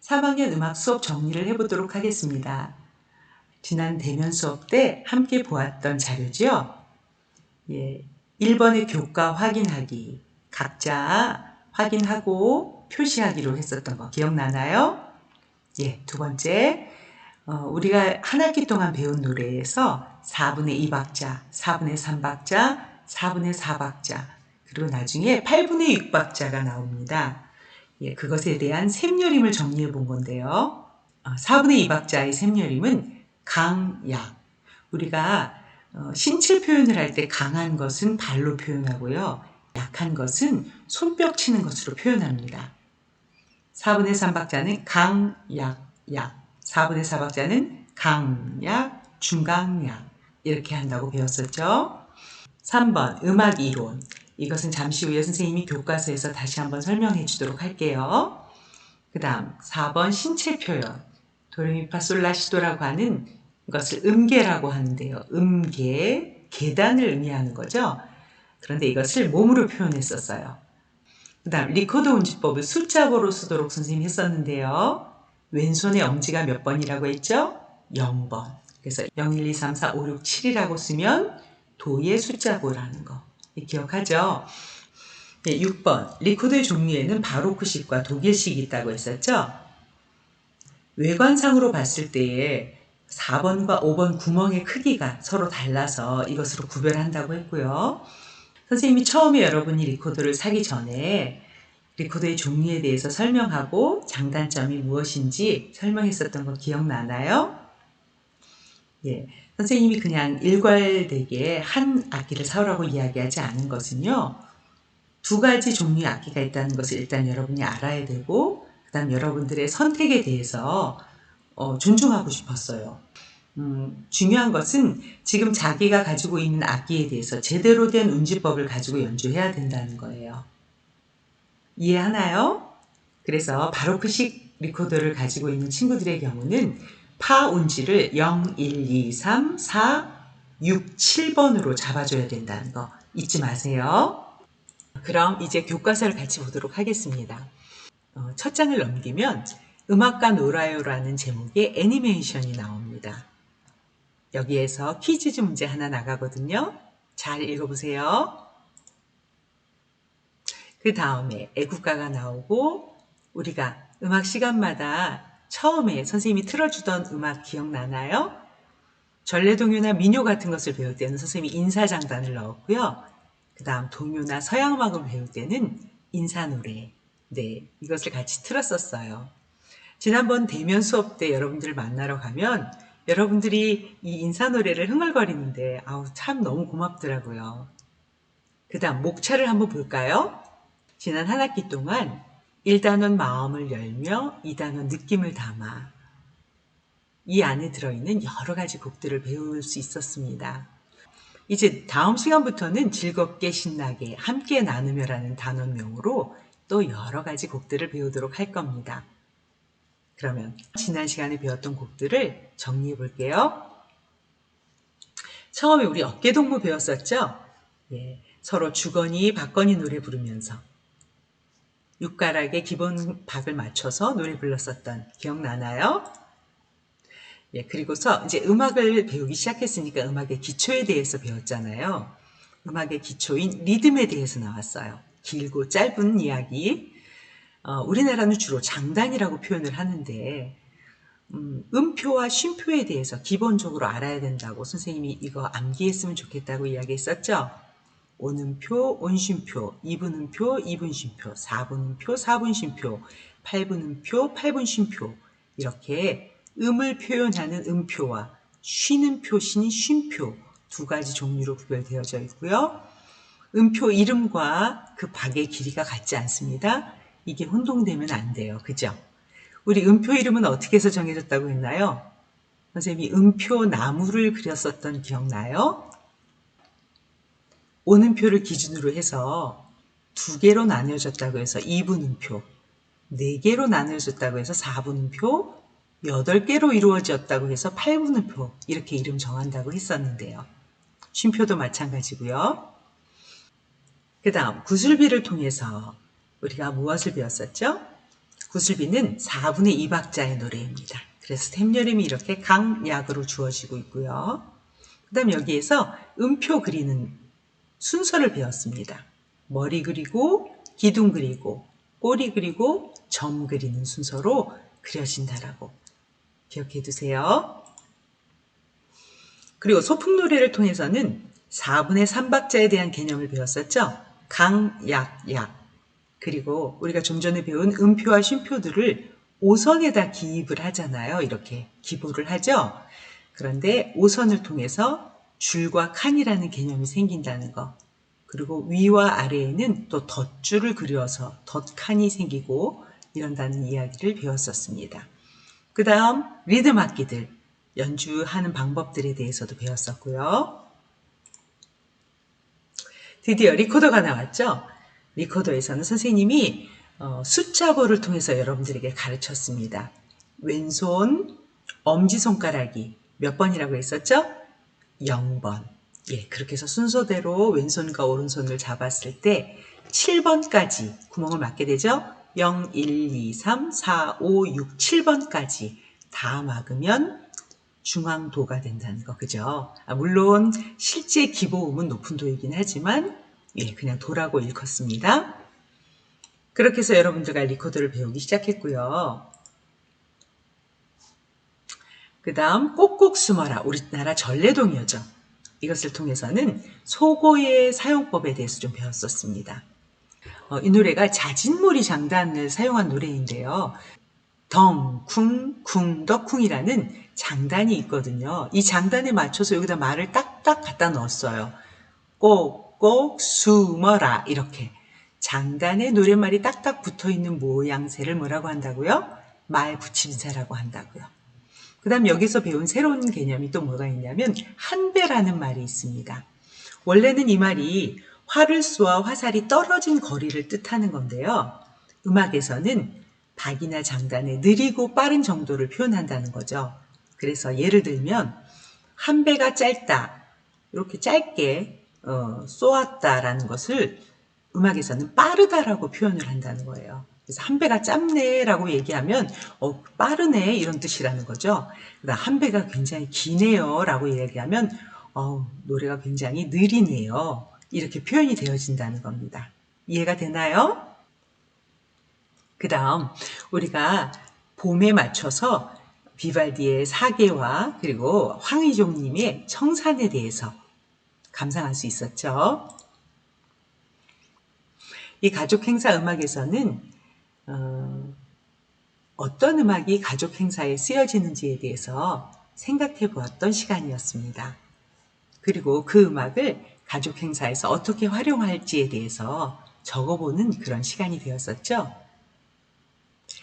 3학년 음악 수업 정리를 해보도록 하겠습니다. 지난 대면 수업 때 함께 보았던 자료죠? 1번의 교과 확인하기, 각자 확인하고 표시하기로 했었던 거 기억나나요? 두 번째, 우리가 한 학기 동안 배운 노래에서 4분의 2박자, 4분의 3박자, 4분의 4박자, 그리고 나중에 8분의 6박자가 나옵니다. 그것에 대한 셈여림을 정리해 본 건데요. 4분의 2박자의 셈여림은 강약. 우리가 신체 표현을 할 때 강한 것은 발로 표현하고요. 약한 것은 손뼉 치는 것으로 표현합니다. 4분의 3박자는 강약, 약. 4분의 4박자는 강약, 중강약. 이렇게 한다고 배웠었죠. 3번 음악 이론. 이것은 잠시 후에 선생님이 교과서에서 다시 한번 설명해 주도록 할게요. 그 다음 4번 신체 표현. 도레미파솔라시도라고 하는 것을 음계라고 하는데요. 음계, 계단을 의미하는 거죠. 그런데 이것을 몸으로 표현했었어요. 그 다음 리코더 운지법을 숫자보로 쓰도록 선생님이 했었는데요. 왼손의 엄지가 몇 번이라고 했죠? 0번. 그래서 0, 1, 2, 3, 4, 5, 6, 7이라고 쓰면 도의 숫자보라는 거. 기억하죠? 6번 리코더의 종류에는 바로크식과 독일식이 있다고 했었죠? 외관상으로 봤을 때에 4번과 5번 구멍의 크기가 서로 달라서 이것으로 구별한다고 했고요. 선생님이 처음에 여러분이 리코더를 사기 전에 리코더의 종류에 대해서 설명하고 장단점이 무엇인지 설명했었던 거 기억나나요? 선생님이 그냥 일괄되게 한 악기를 사오라고 이야기하지 않은 것은요. 2가지 종류의 악기가 있다는 것을 일단 여러분이 알아야 되고 그 다음 여러분들의 선택에 대해서 존중하고 싶었어요. 중요한 것은 지금 자기가 가지고 있는 악기에 대해서 제대로 된 운지법을 가지고 연주해야 된다는 거예요. 이해하나요? 그래서 바로크식 리코더를 가지고 있는 친구들의 경우는 파 운지를 0, 1, 2, 3, 4, 6, 7번으로 잡아줘야 된다는 거 잊지 마세요. 그럼 이제 교과서를 같이 보도록 하겠습니다. 첫 장을 넘기면 음악과 놀아요라는 제목의 애니메이션이 나옵니다. 여기에서 퀴즈 문제 하나 나가거든요. 잘 읽어보세요. 그 다음에 애국가가 나오고 우리가 음악 시간마다 처음에 선생님이 틀어주던 음악 기억나나요? 전래동요나 민요 같은 것을 배울 때는 선생님이 인사장단을 넣었고요. 그 다음 동요나 서양음악을 배울 때는 인사노래, 이것을 같이 틀었었어요. 지난번 대면 수업 때 여러분들을 만나러 가면 여러분들이 이 인사노래를 흥얼거리는데 참 너무 고맙더라고요. 그 다음 목차를 한번 볼까요? 지난 한 학기 동안 1단원 마음을 열며 2단원 느낌을 담아 이 안에 들어있는 여러 가지 곡들을 배울 수 있었습니다. 이제 다음 시간부터는 즐겁게 신나게 함께 나누며라는 단원명으로 또 여러 가지 곡들을 배우도록 할 겁니다. 그러면 지난 시간에 배웠던 곡들을 정리해 볼게요. 처음에 우리 어깨동무 배웠었죠? 서로 주거니 받거니 노래 부르면서 6가락의 기본 박을 맞춰서 노래 불렀었던 기억나나요? 그리고서 이제 음악을 배우기 시작했으니까 음악의 기초에 대해서 배웠잖아요. 음악의 기초인 리듬에 대해서 나왔어요. 길고 짧은 이야기. 우리나라는 주로 장단이라고 표현을 하는데 음표와 쉼표에 대해서 기본적으로 알아야 된다고 선생님이 이거 암기했으면 좋겠다고 이야기했었죠. 오음표, 온쉼표, 2분음표, 2분쉼표, 4분음표, 4분쉼표, 8분음표, 8분쉼표 이렇게 음을 표현하는 음표와 쉬는 표시인 쉼표 2가지 종류로 구별되어져 있고요. 음표 이름과 그 박의 길이가 같지 않습니다. 이게 혼동되면 안 돼요. 그죠? 우리 음표 이름은 어떻게 해서 정해졌다고 했나요? 선생님이 음표 나무를 그렸었던 기억나요? 오음표를 기준으로 해서 2개로 나뉘어졌다고 해서 2분음표, 4개로 나뉘어졌다고 해서 4분음표, 8개로 이루어졌다고 해서 8분음표 이렇게 이름 정한다고 했었는데요. 쉼표도 마찬가지고요. 그 다음 구슬비를 통해서 우리가 무엇을 배웠었죠? 구슬비는 4분의 2박자의 노래입니다. 그래서 샘여림이 이렇게 강약으로 주어지고 있고요. 그 다음 여기에서 음표 그리는 순서를 배웠습니다. 머리 그리고 기둥 그리고 꼬리 그리고 점 그리는 순서로 그려진다라고 기억해 두세요. 그리고 소풍노래를 통해서는 4분의 3박자에 대한 개념을 배웠었죠. 강, 약, 약. 그리고 우리가 좀 전에 배운 음표와 쉼표들을 오선에다 기입을 하잖아요. 이렇게 기보를 하죠. 그런데 오선을 통해서 줄과 칸이라는 개념이 생긴다는 거. 그리고 위와 아래에는 또 덧줄을 그려서 덧칸이 생기고 이런다는 이야기를 배웠었습니다. 그 다음 리듬 악기들, 연주하는 방법들에 대해서도 배웠었고요. 드디어 리코더가 나왔죠. 리코더에서는 선생님이 숫자보를 통해서 여러분들에게 가르쳤습니다. 왼손 엄지손가락이 몇 번이라고 했었죠? 0번. 예, 그렇게 해서 순서대로 왼손과 오른손을 잡았을 때 7번까지 구멍을 맞게 되죠? 0, 1, 2, 3, 4, 5, 6, 7번까지 다 막으면 중앙도가 된다는 거, 그죠? 물론 실제 기보음은 높은 도이긴 하지만 예, 그냥 도라고 일컫습니다. 그렇게 해서 여러분들과 리코더를 배우기 시작했고요. 그 다음 꼭꼭 숨어라, 우리나라 전래동요죠. 이것을 통해서는 소고의 사용법에 대해서 좀 배웠었습니다. 이 노래가 자진몰이 장단을 사용한 노래인데요. 덩, 쿵, 쿵, 더, 쿵이라는 장단이 있거든요. 이 장단에 맞춰서 여기다 말을 딱딱 갖다 넣었어요. 꼭꼭 숨어라, 이렇게. 장단에 노랫말이 딱딱 붙어있는 모양새를 뭐라고 한다고요? 말 붙임새라고 한다고요. 그 다음 여기서 배운 새로운 개념이 또 뭐가 있냐면 한배라는 말이 있습니다. 원래는 이 말이 활을 쏘아 화살이 떨어진 거리를 뜻하는 건데요. 음악에서는 박이나 장단의 느리고 빠른 정도를 표현한다는 거죠. 그래서 예를 들면 한 배가 짧다, 이렇게 짧게 쏘았다라는 것을 음악에서는 빠르다라고 표현을 한다는 거예요. 그래서 한 배가 짧네라고 얘기하면 빠르네 이런 뜻이라는 거죠. 그다음 한 배가 굉장히 기네요 라고 얘기하면 노래가 굉장히 느리네요. 이렇게 표현이 되어진다는 겁니다. 이해가 되나요? 그 다음 우리가 봄에 맞춰서 비발디의 사계와 그리고 황희종님의 청산에 대해서 감상할 수 있었죠. 이 가족 행사 음악에서는 어떤 음악이 가족 행사에 쓰여지는지에 대해서 생각해 보았던 시간이었습니다. 그리고 그 음악을 가족 행사에서 어떻게 활용할지에 대해서 적어보는 그런 시간이 되었었죠.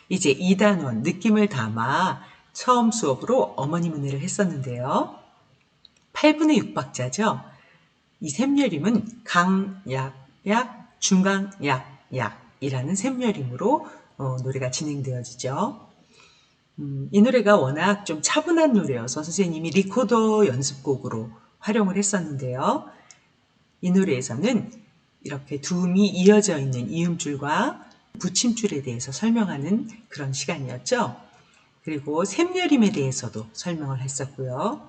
이제 2단원 느낌을 담아 처음 수업으로 어머니 문회를 했었는데요. 8분의 6박자죠. 이 샘여림은 강, 약, 약, 중강, 약, 약이라는 샘여림으로 노래가 진행되어지죠. 이 노래가 워낙 좀 차분한 노래여서 선생님이 리코더 연습곡으로 활용을 했었는데요. 이 노래에서는 이렇게 두음이 이어져 있는 이음줄과 붙임줄에 대해서 설명하는 그런 시간이었죠. 그리고 샘여림에 대해서도 설명을 했었고요.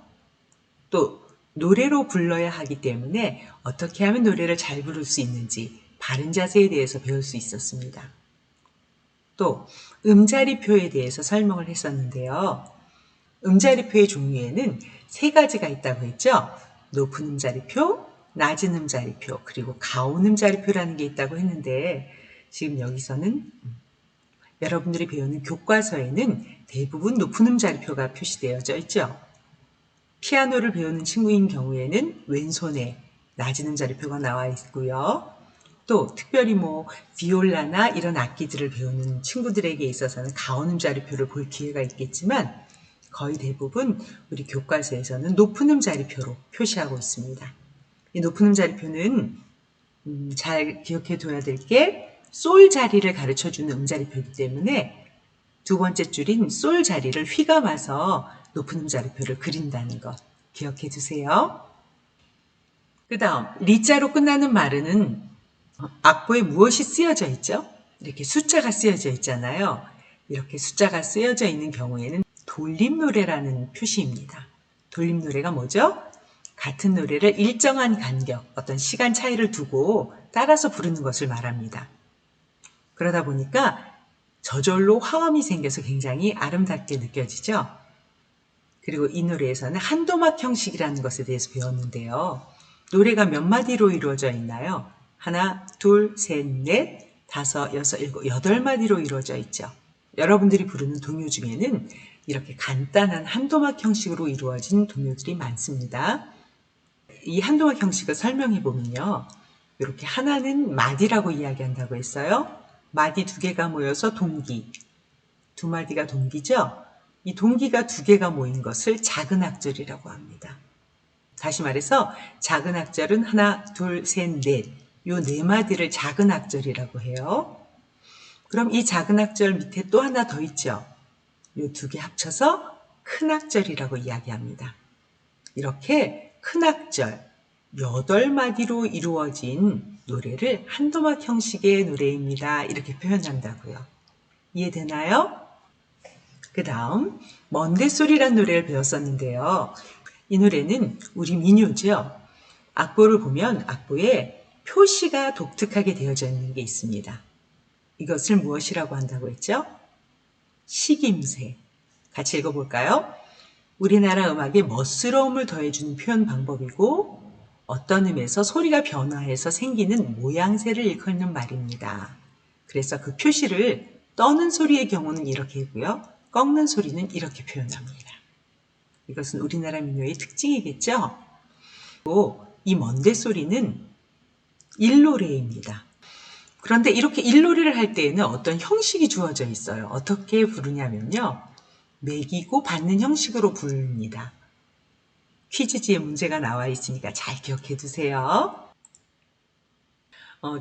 또 노래로 불러야 하기 때문에 어떻게 하면 노래를 잘 부를 수 있는지 바른 자세에 대해서 배울 수 있었습니다. 또 음자리표에 대해서 설명을 했었는데요. 음자리표의 종류에는 3가지가 있다고 했죠. 높은 음자리표, 낮은 음자리표, 그리고 가운 음자리표라는 게 있다고 했는데 지금 여기서는 여러분들이 배우는 교과서에는 대부분 높은 음자리표가 표시되어져 있죠. 피아노를 배우는 친구인 경우에는 왼손에 낮은 음자리표가 나와 있고요. 또 특별히 비올라나 이런 악기들을 배우는 친구들에게 있어서는 가온 음자리표를 볼 기회가 있겠지만 거의 대부분 우리 교과서에서는 높은 음자리표로 표시하고 있습니다. 이 높은 음자리표는 잘 기억해 둬야 될 게 솔 자리를 가르쳐주는 음자리표이기 때문에 두 번째 줄인 솔 자리를 휘감아서 높은 음자리표를 그린다는 것 기억해 두세요. 그 다음 리자로 끝나는 말은 악보에 무엇이 쓰여져 있죠? 이렇게 숫자가 쓰여져 있잖아요. 이렇게 숫자가 쓰여져 있는 경우에는 돌림노래라는 표시입니다. 돌림노래가 뭐죠? 같은 노래를 일정한 간격, 어떤 시간 차이를 두고 따라서 부르는 것을 말합니다. 그러다 보니까 저절로 화음이 생겨서 굉장히 아름답게 느껴지죠? 그리고 이 노래에서는 한도막 형식이라는 것에 대해서 배웠는데요. 노래가 몇 마디로 이루어져 있나요? 하나, 둘, 셋, 넷, 다섯, 여섯, 일곱, 여덟 마디로 이루어져 있죠. 여러분들이 부르는 동요 중에는 이렇게 간단한 한도막 형식으로 이루어진 동요들이 많습니다. 이 한도막 형식을 설명해 보면요. 이렇게 하나는 마디라고 이야기한다고 했어요. 마디 두 개가 모여서 동기, 두 마디가 동기죠. 이 동기가 두 개가 모인 것을 작은 악절이라고 합니다. 다시 말해서 작은 악절은 하나, 둘, 셋, 넷, 요 네 마디를 작은 악절이라고 해요. 그럼 이 작은 악절 밑에 또 하나 더 있죠. 요 두 개 합쳐서 큰 악절이라고 이야기합니다. 이렇게 큰 악절 8마디로 이루어진 노래를 한도막 형식의 노래입니다. 이렇게 표현한다고요. 이해되나요? 그 다음 먼데소리란 노래를 배웠었는데요. 이 노래는 우리 민요죠. 악보를 보면 악보에 표시가 독특하게 되어져 있는 게 있습니다. 이것을 무엇이라고 한다고 했죠? 식임새. 같이 읽어볼까요? 우리나라 음악에 멋스러움을 더해주는 표현 방법이고 어떤 의미에서 소리가 변화해서 생기는 모양새를 일컫는 말입니다. 그래서 그 표시를 떠는 소리의 경우는 이렇게 하고요. 꺾는 소리는 이렇게 표현합니다. 이것은 우리나라 민요의 특징이겠죠? 또 이 먼데 소리는 일노래입니다. 그런데 이렇게 일노래를 할 때에는 어떤 형식이 주어져 있어요. 어떻게 부르냐면요. 매기고 받는 형식으로 부릅니다. 퀴즈지에 문제가 나와 있으니까 잘 기억해 두세요.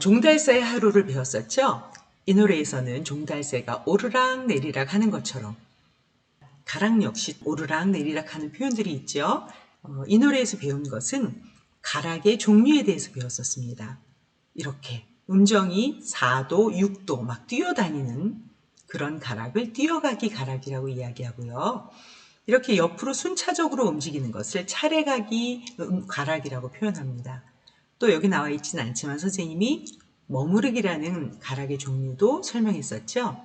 종달새의 하루를 배웠었죠? 이 노래에서는 종달새가 오르락 내리락 하는 것처럼 가락 역시 오르락 내리락 하는 표현들이 있죠. 이 노래에서 배운 것은 가락의 종류에 대해서 배웠었습니다. 이렇게 음정이 4도, 6도 막 뛰어다니는 그런 가락을 뛰어가기 가락이라고 이야기하고요. 이렇게 옆으로 순차적으로 움직이는 것을 차례가기 가락이라고 표현합니다. 또 여기 나와 있지는 않지만 선생님이 머무르기라는 가락의 종류도 설명했었죠.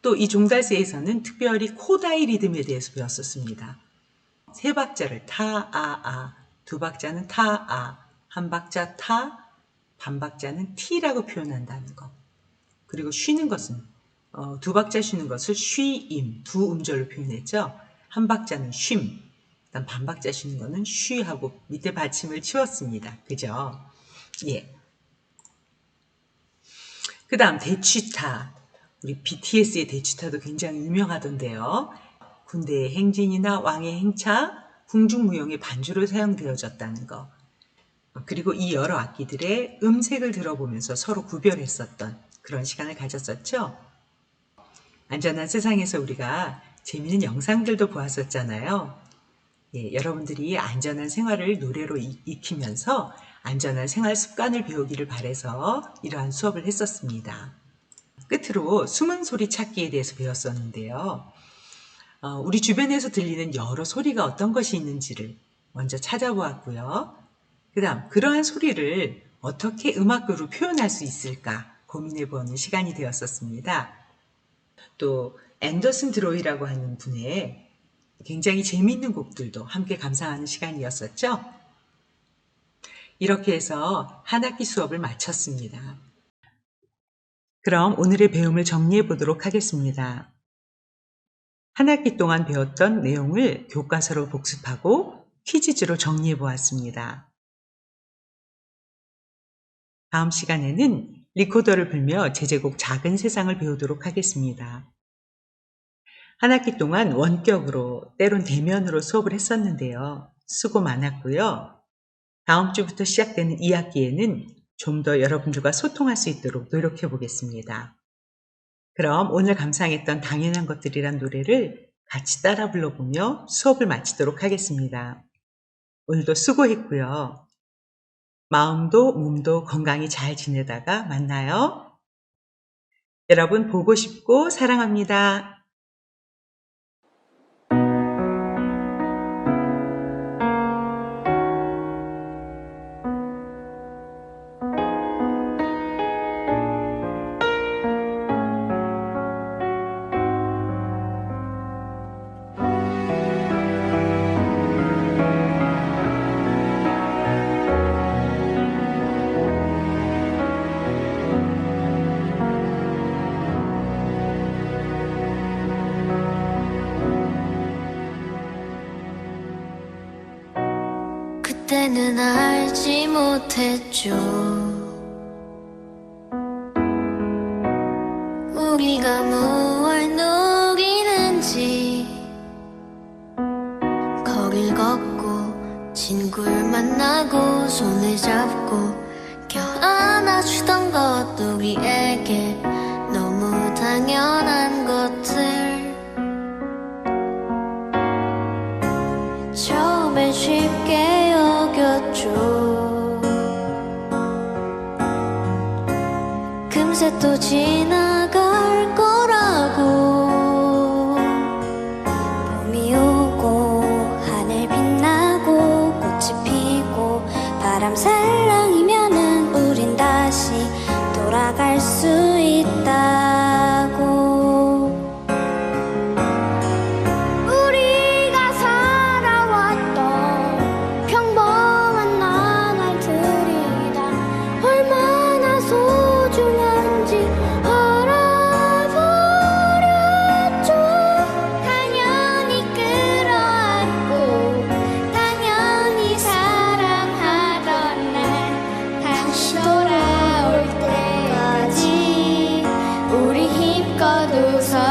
또 이 종달새에서는 특별히 코다이 리듬에 대해서 배웠었습니다. 세 박자를 타, 아, 아, 두 박자는 타, 아, 한 박자 타, 반 박자는 티라고 표현한다는 것. 그리고 쉬는 것은 두 박자 쉬는 것을 쉬임, 두 음절로 표현했죠. 한 박자는 쉼, 그다음 반 박자 쉬는 거는 쉬하고 밑에 받침을 치웠습니다. 그죠? 예. 그 다음 대취타. 우리 BTS의 대취타도 굉장히 유명하던데요. 군대의 행진이나 왕의 행차, 궁중무용의 반주로 사용되어졌다는 거. 그리고 이 여러 악기들의 음색을 들어보면서 서로 구별했었던 그런 시간을 가졌었죠. 안전한 세상에서 우리가 재미있는 영상들도 보았었잖아요. 예, 여러분들이 안전한 생활을 노래로 익히면서 안전한 생활 습관을 배우기를 바라서 이러한 수업을 했었습니다. 끝으로 숨은 소리 찾기에 대해서 배웠었는데요. 우리 주변에서 들리는 여러 소리가 어떤 것이 있는지를 먼저 찾아보았고요. 그 다음 그러한 소리를 어떻게 음악으로 표현할 수 있을까 고민해보는 시간이 되었었습니다. 또 앤더슨 드로이라고 하는 분의 굉장히 재미있는 곡들도 함께 감상하는 시간이었었죠. 이렇게 해서 한 학기 수업을 마쳤습니다. 그럼 오늘의 배움을 정리해 보도록 하겠습니다. 한 학기 동안 배웠던 내용을 교과서로 복습하고 퀴즈지로 정리해 보았습니다. 다음 시간에는 리코더를 불며 제제곡 작은 세상을 배우도록 하겠습니다. 한 학기 동안 원격으로 때론 대면으로 수업을 했었는데요. 수고 많았고요. 다음 주부터 시작되는 2학기에는 좀 더 여러분들과 소통할 수 있도록 노력해 보겠습니다. 그럼 오늘 감상했던 당연한 것들이란 노래를 같이 따라 불러보며 수업을 마치도록 하겠습니다. 오늘도 수고했고요. 마음도 몸도 건강히 잘 지내다가 만나요. 여러분 보고 싶고 사랑합니다. 그때는 알지 못했죠. 우리가 무얼 누리는지. 거길 걷고 친구를 만나고 손을 잡고 껴안아주던 것, 우리에게 너무 당연한 것들. 처음엔 쉽게 여겼죠. 금세 또 지나갈 거라고. 봄이 오고 하늘 빛나고 꽃이 피고 바람 살랑이면은 우린 다시 돌아갈 수 있다고. 돌아올 때까지 우리 힘껏 웃어